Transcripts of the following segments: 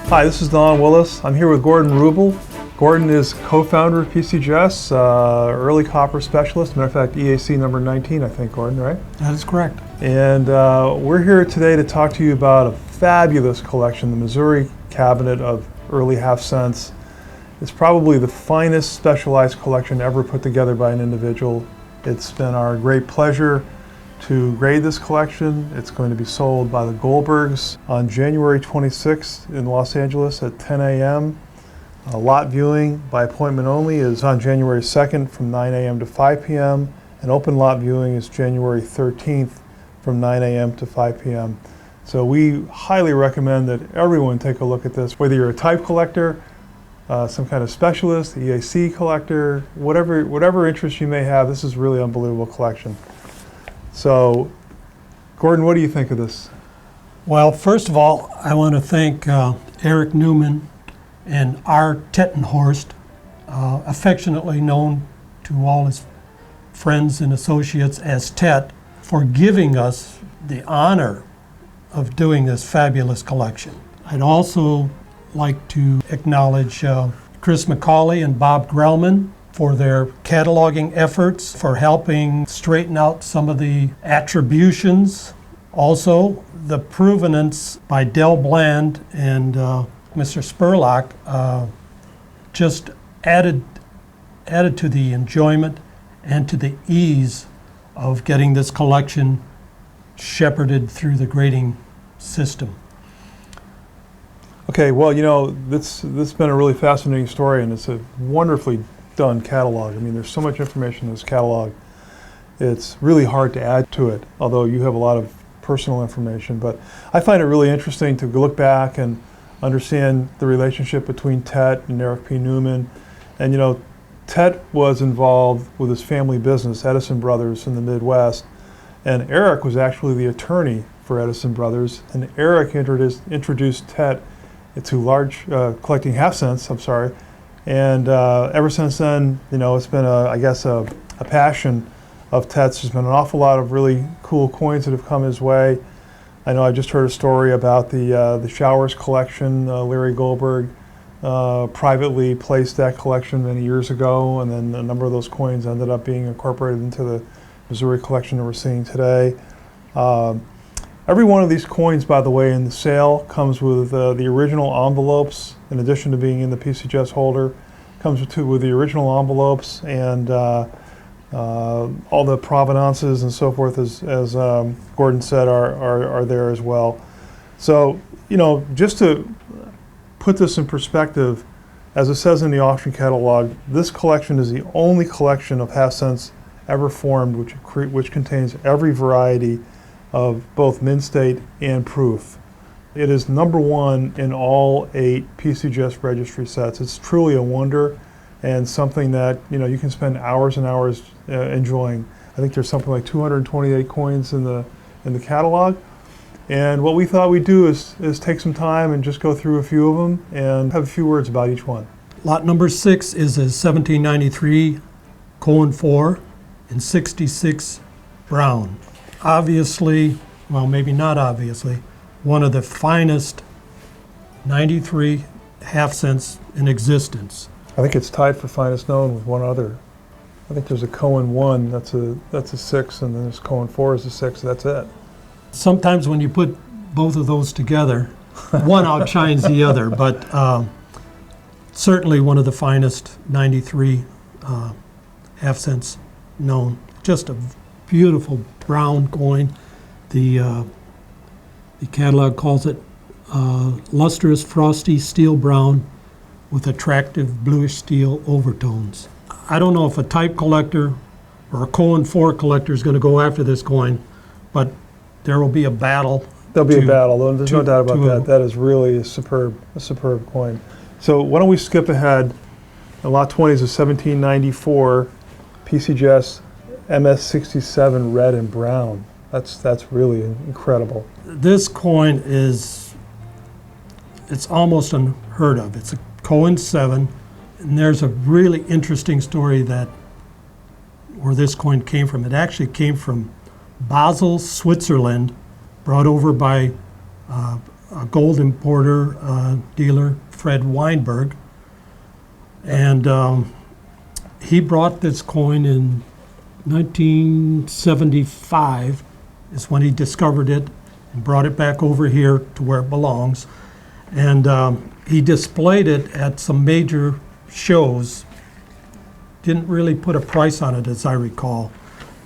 Hi, this is Don Willis. I'm here with Gordon Wrubel. Gordon is co-founder of PCGS, early copper specialist. Matter of fact, EAC number 19, I think, Gordon, right? That is correct. And we're here today to talk to you about a fabulous collection, the Missouri Cabinet of early half cents. It's probably the finest specialized collection ever put together by an individual. It's been our great pleasure to grade this collection. It's going to be sold by the Goldbergs on January 26th in Los Angeles at 10 a.m. Lot viewing by appointment only is on January 2nd from 9 a.m. to 5 p.m. and open lot viewing is January 13th from 9 a.m. to 5 p.m. So we highly recommend that everyone take a look at this, whether you're a type collector, some kind of specialist, EAC collector, whatever interest you may have. This is a really unbelievable collection. So, Gordon, what do you think of this? Well, first of all, I want to thank Eric Newman and Art Tettenhorst, affectionately known to all his friends and associates as Tet, for giving us the honor of doing this fabulous collection. I'd also like to acknowledge Chris McCauley and Bob Grellman for their cataloging efforts, for helping straighten out some of the attributions. Also, the provenance by Del Bland and Mr. Spurlock just added to the enjoyment and to the ease of getting this collection shepherded through the grading system. Okay, well, you know, this has been a really fascinating story, and it's a wonderfully done catalog. I mean, there's so much information in this catalog. It's really hard to add to it, although you have a lot of personal information. But I find it really interesting to look back and understand the relationship between Tet and Eric P. Newman. And you know, Tet was involved with his family business, Edison Brothers, in the Midwest. And Eric was actually the attorney for Edison Brothers. And Eric introduced Tet to large collecting half cents, and ever since then, you know, it's been a passion of Tet's. There's been an awful lot of really cool coins that have come his way. I know I just heard a story about the Showers collection. Larry Goldberg privately placed that collection many years ago, and then a number of those coins ended up being incorporated into the Missouri collection that we're seeing today. Every one of these coins, by the way, in the sale comes with the original envelopes. In addition to being in the PCGS holder, comes with the original envelopes and all the provenances and so forth, as Gordon said, are there as well. So, you know, just to put this in perspective, as it says in the auction catalog, this collection is the only collection of half cents ever formed which contains every variety of both mint state and proof. It is number one in all 8 PCGS registry sets. It's truly a wonder and something that, you know, you can spend hours and hours enjoying. I think there's something like 228 coins in the catalog. And what we thought we'd do is take some time and just go through a few of them and have a few words about each one. Lot number 6 is a 1793 Cohen 4 in 66 Brown. Obviously, well, maybe not obviously, one of the finest 93 half cents in existence. I think it's tied for finest known with one other. I think there's a Cohen 1, that's a 6, and then there's Cohen 4 is a 6, that's it. Sometimes when you put both of those together, one outshines the other, but certainly one of the finest 93 half cents known. Just a beautiful brown coin. The catalog calls it lustrous frosty steel brown with attractive bluish steel overtones. I don't know if a type collector or a Cohen 4 collector is going to go after this coin, but there will be a battle. There'll be a battle. There's no doubt about that. That is really a superb coin. So why don't we skip ahead? Lot 20 is a 1794 PCGS MS67 red and brown. That's really incredible. This coin it's almost unheard of. It's a Cohen 7, and there's a really interesting story where this coin came from. It actually came from Basel, Switzerland, brought over by a gold importer, dealer, Fred Weinberg. And he brought this coin in 1975 is when he discovered it and brought it back over here to where it belongs. And he displayed it at some major shows. Didn't really put a price on it, as I recall,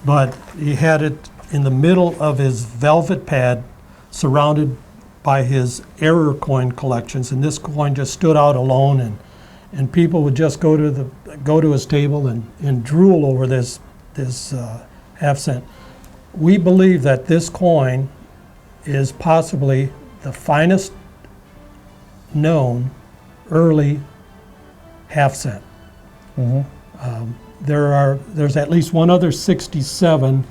but he had it in the middle of his velvet pad, surrounded by his error coin collections, and this coin just stood out alone, and people would just go to his table and drool over this half cent. We believe that this coin is possibly the finest known early half cent. There's at least one other 67.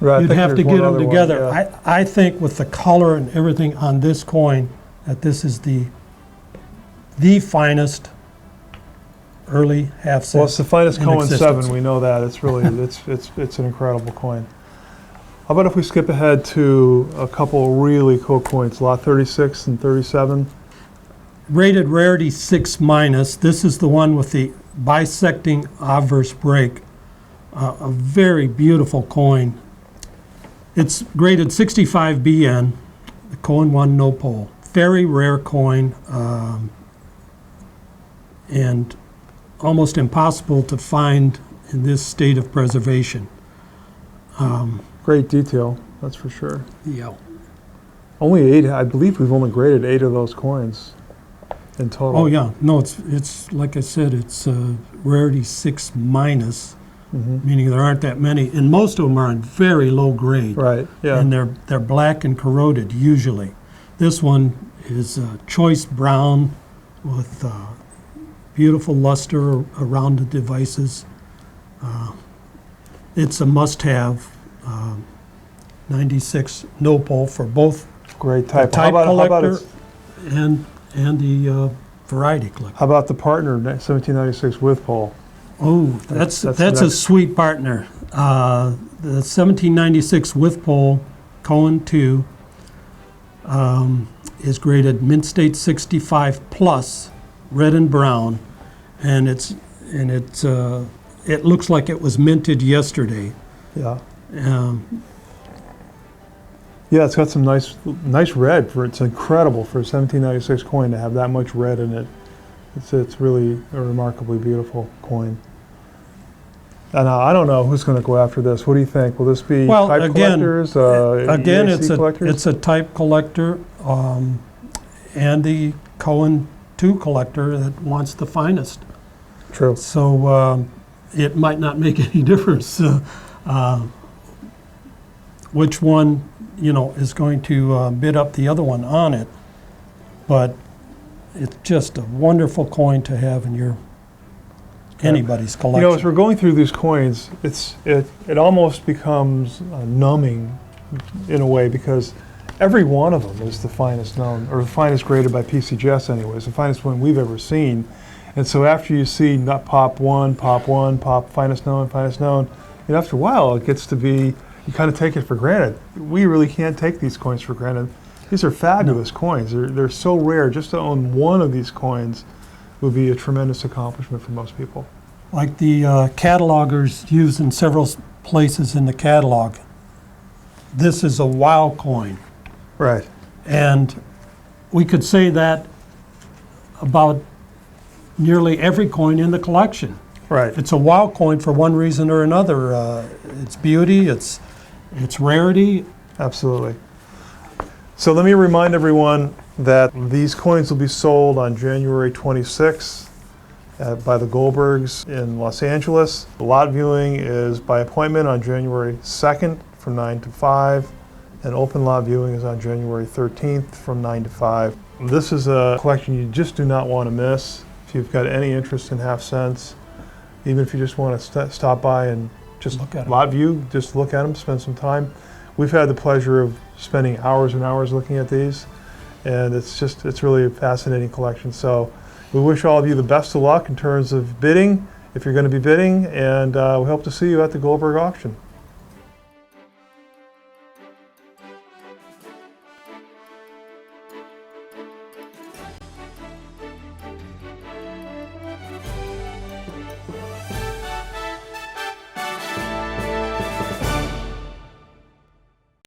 Right, You'd have to get them together. One, yeah. I think with the color and everything on this coin, that this is the finest early half cent. Well, it's the finest in Cohen existence. 7. We know that. It's really it's an incredible coin. How about if we skip ahead to a couple really cool coins, lot 36 and 37. Rated rarity 6 minus. This is the one with the bisecting obverse break. A very beautiful coin. It's graded 65 BN, the Cohen 1 no pole. Very rare coin, and almost impossible to find in this state of preservation. Great detail, that's for sure. Yeah. Only 8, I believe we've only graded 8 of those coins in total. Oh yeah, no, it's like I said, it's rarity 6 minus, meaning there aren't that many, and most of them are in very low grade. Right, yeah. And they're black and corroded usually. This one is choice brown with beautiful luster around the devices. It's a must-have. 96 no pole for both Great type. the type how about collector and the variety collector. How about the partner, 1796 with pole? Oh, that's a next. sweet partner. The 1796 with pole Cohen 2 is graded Mint State 65 plus, red and brown, and it looks like it was minted yesterday. Yeah. Yeah, it's got some nice red. It's incredible for a 1796 coin to have that much red in it. It's really a remarkably beautiful coin. And I don't know who's going to go after this. What do you think? Will this be type collectors? Again, EAC collectors? it's a type collector, and the Cohen 2 collector that wants the finest. True. So it might not make any difference which one, is going to bid up the other one on it. But it's just a wonderful coin to have in anybody's collection. As we're going through these coins, it almost becomes numbing in a way, because every one of them is the finest known, or the finest graded by PCGS anyways, the finest one we've ever seen. And so after you see pop one, finest known, after a while it gets to be, you kind of take it for granted. We really can't take these coins for granted. These are fabulous coins. They're so rare. Just to own one of these coins would be a tremendous accomplishment for most people. Like the catalogers use in several places in the catalog. This is a wow coin. Right. And we could say that about nearly every coin in the collection. Right. It's a wow coin for one reason or another. Its beauty, its rarity. Absolutely. So let me remind everyone that these coins will be sold on January 26th by the Goldbergs in Los Angeles. The lot viewing is by appointment on January 2nd from 9 to 5, and open lot viewing is on January 13th from 9 to 5. This is a collection you just do not want to miss. If you've got any interest in half cents, even if you just want to stop by and just look at lot view, just look at them, spend some time. We've had the pleasure of spending hours and hours looking at these, and it's really a fascinating collection. So we wish all of you the best of luck in terms of bidding, if you're going to be bidding, and we hope to see you at the Goldberg auction.